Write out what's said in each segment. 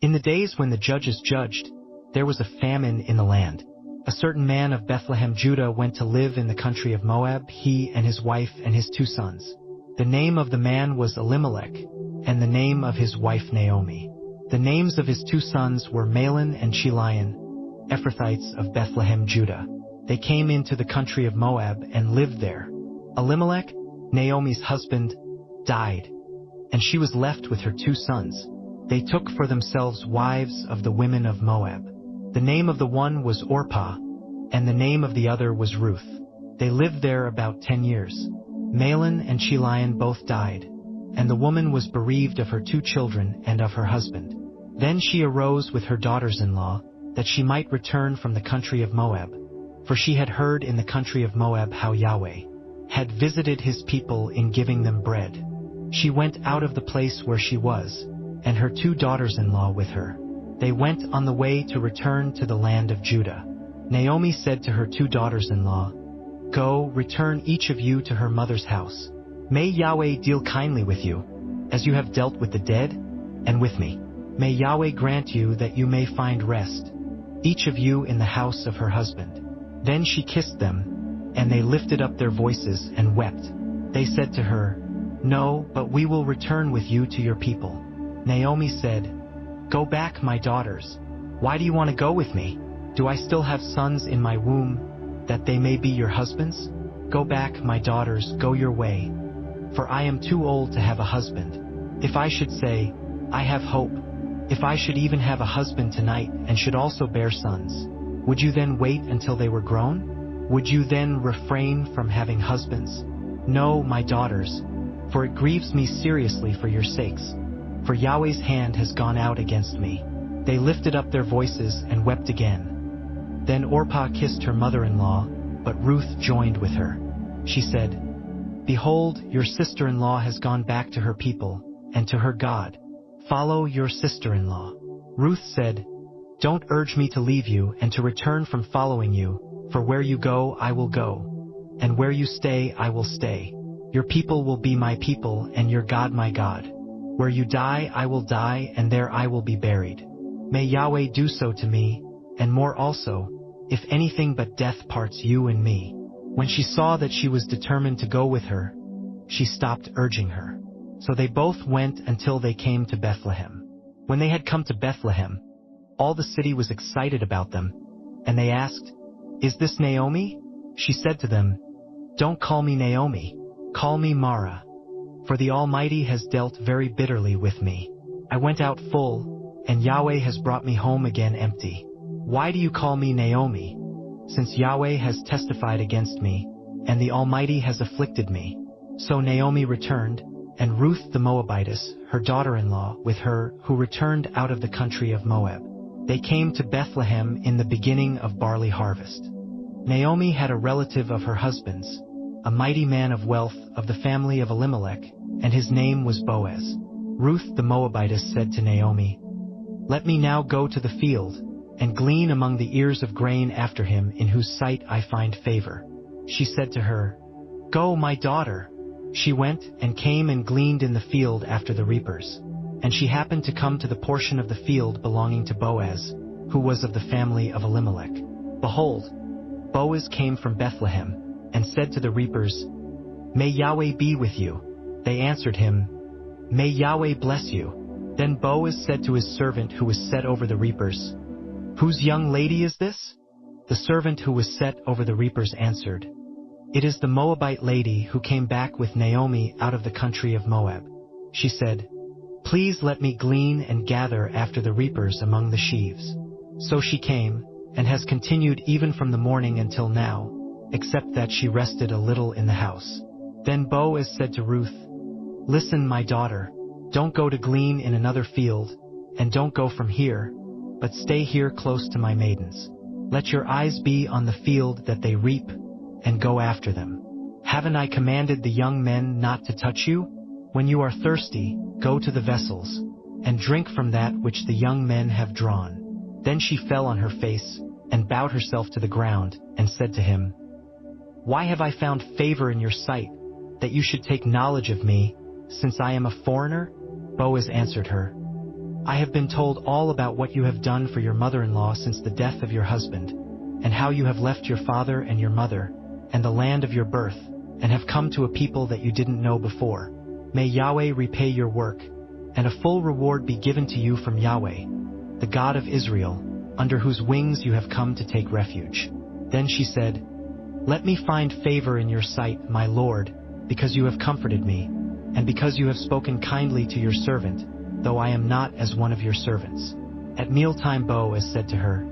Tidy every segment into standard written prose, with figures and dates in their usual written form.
In the days when the judges judged, there was a famine in the land. A certain man of Bethlehem, Judah, went to live in the country of Moab, he and his wife and his 2 sons. The name of the man was Elimelech, and the name of his wife Naomi. The names of his 2 sons were Mahlon and Chilion, Ephrathites of Bethlehem, Judah. They came into the country of Moab and lived there. Elimelech, Naomi's husband, died, and she was left with her 2 sons. They took for themselves wives of the women of Moab. The name of the one was Orpah, and the name of the other was Ruth. They lived there about 10 years. Mahlon and Chilion both died, and the woman was bereaved of her 2 children and of her husband. Then she arose with her daughters-in-law, that she might return from the country of Moab, for she had heard in the country of Moab how Yahweh had visited his people in giving them bread. She went out of the place where she was, and her 2 daughters-in-law with her. They went on the way to return to the land of Judah. Naomi said to her 2 daughters-in-law, "Go, return each of you to her mother's house. May Yahweh deal kindly with you, as you have dealt with the dead, and with me. May Yahweh grant you that you may find rest, each of you in the house of her husband." Then she kissed them, and they lifted up their voices and wept. They said to her, "No, but we will return with you to your people." Naomi said, "Go back, my daughters. Why do you want to go with me? Do I still have sons in my womb, that they may be your husbands? Go back, my daughters, go your way. For I am too old to have a husband. If I should say, I have hope, if I should even have a husband tonight and should also bear sons, would you then wait until they were grown? Would you then refrain from having husbands? No, my daughters, for it grieves me seriously for your sakes. For Yahweh's hand has gone out against me." They lifted up their voices and wept again. Then Orpah kissed her mother-in-law, but Ruth joined with her. She said, "Behold, your sister-in-law has gone back to her people and to her God. Follow your sister-in-law." Ruth said, "Don't urge me to leave you and to return from following you, for where you go I will go, and where you stay I will stay. Your people will be my people and your God my God. Where you die I will die, and there I will be buried. May Yahweh do so to me, and more also, if anything but death parts you and me." When she saw that she was determined to go with her, she stopped urging her. So they both went until they came to Bethlehem. When they had come to Bethlehem, all the city was excited about them, and they asked, "Is this Naomi?" She said to them, "Don't call me Naomi, call me Mara. For the Almighty has dealt very bitterly with me. I went out full, and Yahweh has brought me home again empty. Why do you call me Naomi? Since Yahweh has testified against me, and the Almighty has afflicted me." So Naomi returned, and Ruth the Moabitess, her daughter-in-law, with her, who returned out of the country of Moab. They came to Bethlehem in the beginning of barley harvest. Naomi had a relative of her husband's, a mighty man of wealth of the family of Elimelech, and his name was Boaz. Ruth the Moabitess said to Naomi, "Let me now go to the field, and glean among the ears of grain after him in whose sight I find favor." She said to her, "Go, my daughter." She went and came and gleaned in the field after the reapers. And she happened to come to the portion of the field belonging to Boaz, who was of the family of Elimelech. Behold, Boaz came from Bethlehem, and said to the reapers, "May Yahweh be with you." They answered him, "May Yahweh bless you." Then Boaz said to his servant who was set over the reapers, "Whose young lady is this?" The servant who was set over the reapers answered, "It is the Moabite lady who came back with Naomi out of the country of Moab." She said, "Please let me glean and gather after the reapers among the sheaves." So she came, and has continued even from the morning until now, except that she rested a little in the house. Then Boaz said to Ruth, "Listen, my daughter, don't go to glean in another field, and don't go from here, but stay here close to my maidens. Let your eyes be on the field that they reap, and go after them. Haven't I commanded the young men not to touch you? When you are thirsty, go to the vessels, and drink from that which the young men have drawn." Then she fell on her face, and bowed herself to the ground, and said to him, "Why have I found favor in your sight, that you should take knowledge of me, since I am a foreigner?" Boaz answered her, I have been told all about what you have done for your mother-in-law since the death of your husband, and how you have left your father and your mother, and the land of your birth, and have come to a people that you didn't know before. May Yahweh repay your work, and a full reward be given to you from Yahweh, the God of Israel, under whose wings you have come to take refuge." Then she said, "Let me find favor in your sight, my lord, because you have comforted me, and because you have spoken kindly to your servant, though I am not as one of your servants." At mealtime Boaz said to her,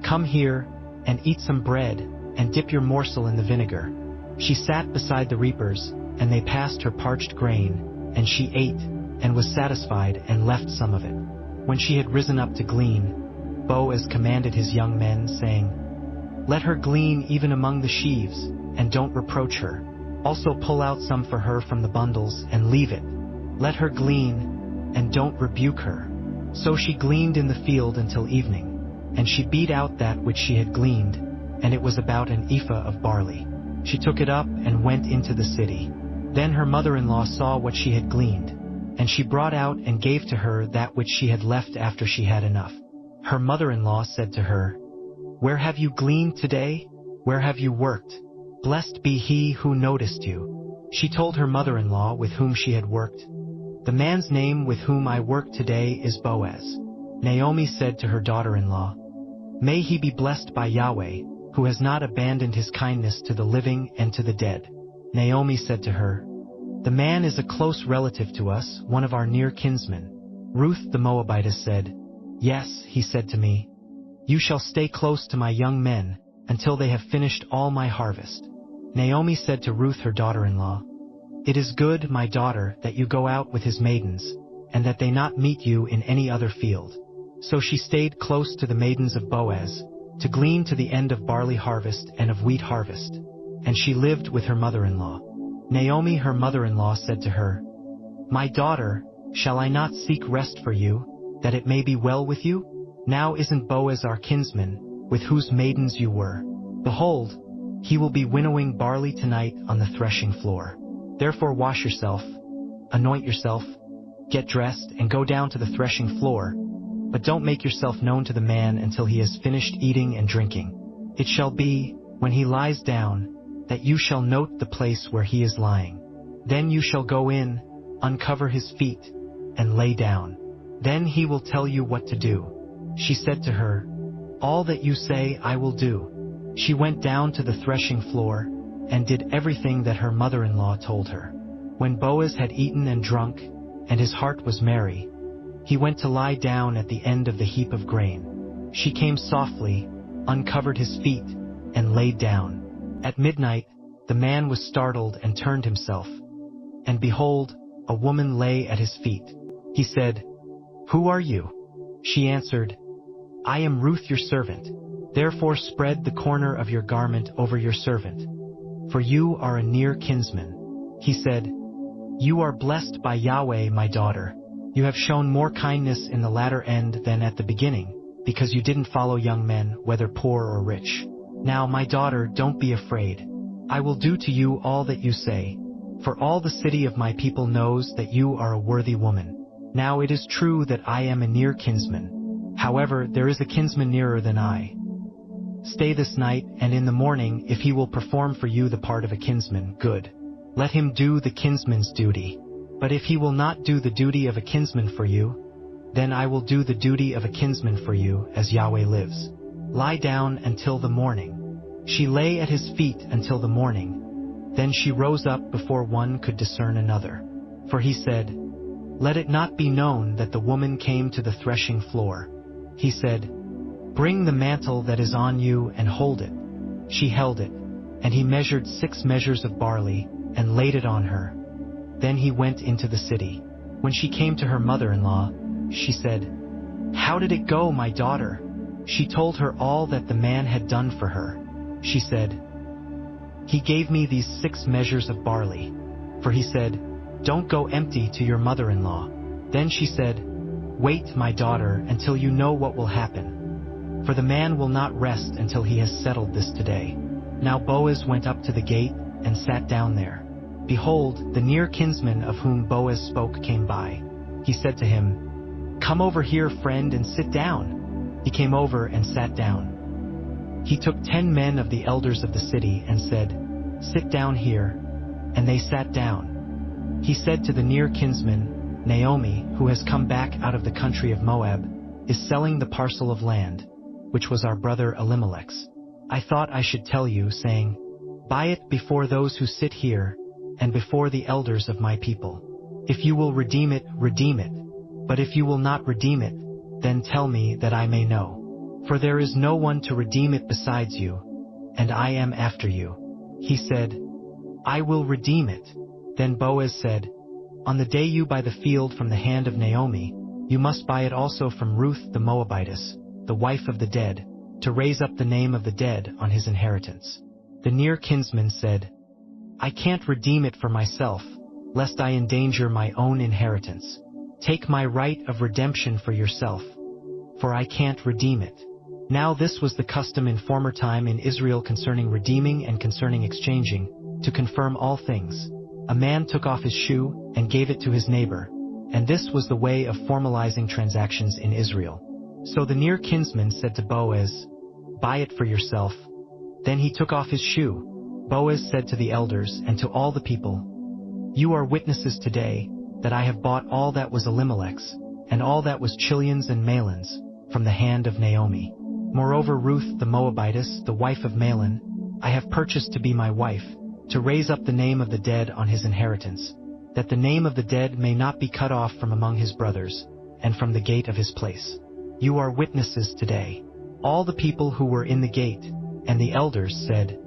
"Come here, and eat some bread, and dip your morsel in the vinegar." She sat beside the reapers, and they passed her parched grain, and she ate, and was satisfied, and left some of it. When she had risen up to glean, Boaz commanded his young men, saying, "Let her glean even among the sheaves, and don't reproach her. Also pull out some for her from the bundles, and leave it. Let her glean, and don't rebuke her." So she gleaned in the field until evening, and she beat out that which she had gleaned, and it was about an ephah of barley. She took it up and went into the city. Then her mother-in-law saw what she had gleaned, and she brought out and gave to her that which she had left after she had enough. Her mother-in-law said to her, "Where have you gleaned today? Where have you worked? Blessed be he who noticed you." She told her mother-in-law with whom she had worked, "The man's name with whom I work today is Boaz." Naomi said to her daughter-in-law, "May he be blessed by Yahweh, who has not abandoned his kindness to the living and to the dead." Naomi said to her, "The man is a close relative to us, one of our near kinsmen." Ruth the Moabitess said, "Yes," he said to me, "you shall stay close to my young men until they have finished all my harvest." Naomi said to Ruth her daughter-in-law, "It is good, my daughter, that you go out with his maidens, and that they not meet you in any other field." So she stayed close to the maidens of Boaz, to glean to the end of barley harvest and of wheat harvest, and she lived with her mother-in-law. Naomi her mother-in-law said to her, "My daughter, shall I not seek rest for you, that it may be well with you? Now isn't Boaz our kinsman, with whose maidens you were? Behold, he will be winnowing barley tonight on the threshing floor. Therefore wash yourself, anoint yourself, get dressed, and go down to the threshing floor, but don't make yourself known to the man until he has finished eating and drinking. It shall be, when he lies down, that you shall note the place where he is lying. Then you shall go in, uncover his feet, and lay down. Then he will tell you what to do." She said to her, "All that you say I will do." She went down to the threshing floor, and did everything that her mother-in-law told her. When Boaz had eaten and drunk, and his heart was merry, he went to lie down at the end of the heap of grain. She came softly, uncovered his feet, and laid down. At midnight, the man was startled and turned himself, and behold, a woman lay at his feet. He said, "Who are you?" She answered, "I am Ruth your servant. Therefore spread the corner of your garment over your servant, for you are a near kinsman." He said, "You are blessed by Yahweh, my daughter. You have shown more kindness in the latter end than at the beginning, because you didn't follow young men, whether poor or rich. Now, my daughter, don't be afraid. I will do to you all that you say, for all the city of my people knows that you are a worthy woman. Now it is true that I am a near kinsman. However, there is a kinsman nearer than I. Stay this night, and in the morning, if he will perform for you the part of a kinsman, good. Let him do the kinsman's duty. But if he will not do the duty of a kinsman for you, then I will do the duty of a kinsman for you, as Yahweh lives. Lie down until the morning." She lay at his feet until the morning. Then she rose up before one could discern another. For he said, "Let it not be known that the woman came to the threshing floor." He said, "Bring the mantle that is on you and hold it." She held it, and he measured 6 measures of barley, and laid it on her. Then he went into the city. When she came to her mother-in-law, she said, "How did it go, my daughter?" She told her all that the man had done for her. She said, "He gave me these 6 measures of barley." For he said, "Don't go empty to your mother-in-law." Then she said, "Wait, my daughter, until you know what will happen. For the man will not rest until he has settled this today." Now Boaz went up to the gate and sat down there. Behold, the near kinsman of whom Boaz spoke came by. He said to him, "Come over here, friend, and sit down." He came over and sat down. He took 10 men of the elders of the city and said, "Sit down here," and they sat down. He said to the near kinsman, "Naomi, who has come back out of the country of Moab, is selling the parcel of land, which was our brother Elimelech's. I thought I should tell you, saying, buy it before those who sit here, and before the elders of my people. If you will redeem it, redeem it. But if you will not redeem it, then tell me that I may know. For there is no one to redeem it besides you, and I am after you." He said, "I will redeem it." Then Boaz said, "On the day you buy the field from the hand of Naomi, you must buy it also from Ruth the Moabitess, the wife of the dead, to raise up the name of the dead on his inheritance." The near kinsman said, "I can't redeem it for myself, lest I endanger my own inheritance. Take my right of redemption for yourself, for I can't redeem it." Now this was the custom in former time in Israel concerning redeeming and concerning exchanging, to confirm all things. A man took off his shoe and gave it to his neighbor, and this was the way of formalizing transactions in Israel. So the near kinsman said to Boaz, "Buy it for yourself." Then he took off his shoe. Boaz said to the elders and to all the people, "You are witnesses today that I have bought all that was Elimelech's, and all that was Chilion's and Mahlon's, from the hand of Naomi. Moreover, Ruth the Moabitess, the wife of Mahlon, I have purchased to be my wife, to raise up the name of the dead on his inheritance, that the name of the dead may not be cut off from among his brothers, and from the gate of his place. You are witnesses today." All the people who were in the gate, and the elders said,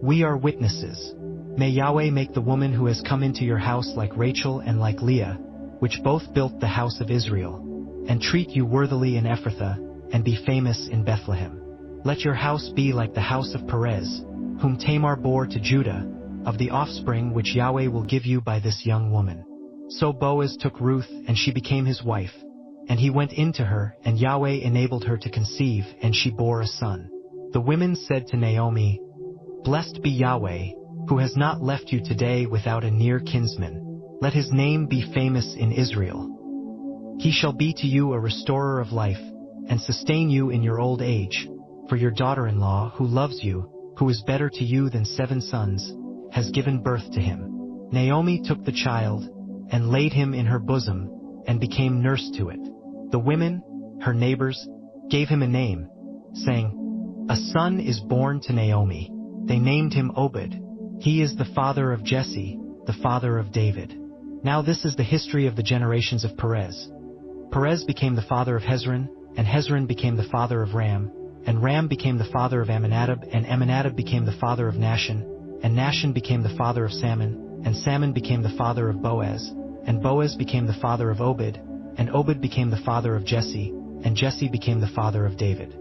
"We are witnesses. May Yahweh make the woman who has come into your house like Rachel and like Leah, which both built the house of Israel, and treat you worthily in Ephrathah, and be famous in Bethlehem. Let your house be like the house of Perez, whom Tamar bore to Judah, of the offspring which Yahweh will give you by this young woman." So Boaz took Ruth, and she became his wife. And he went into her, and Yahweh enabled her to conceive, and she bore a son. The women said to Naomi, "Blessed be Yahweh, who has not left you today without a near kinsman. Let his name be famous in Israel. He shall be to you a restorer of life, and sustain you in your old age. For your daughter-in-law, who loves you, who is better to you than 7 sons, has given birth to him." Naomi took the child, and laid him in her bosom, and became nurse to it. The women, her neighbors, gave him a name, saying, "A son is born to Naomi." They named him Obed. He is the father of Jesse, the father of David. Now this is the history of the generations of Perez. Perez became the father of Hezron, and Hezron became the father of Ram, and Ram became the father of Amminadab, and Amminadab became the father of Nahshon, and Nahshon became the father of Salmon, and Salmon became the father of Boaz, and Boaz became the father of Obed, and Obed became the father of Jesse, and Jesse became the father of David.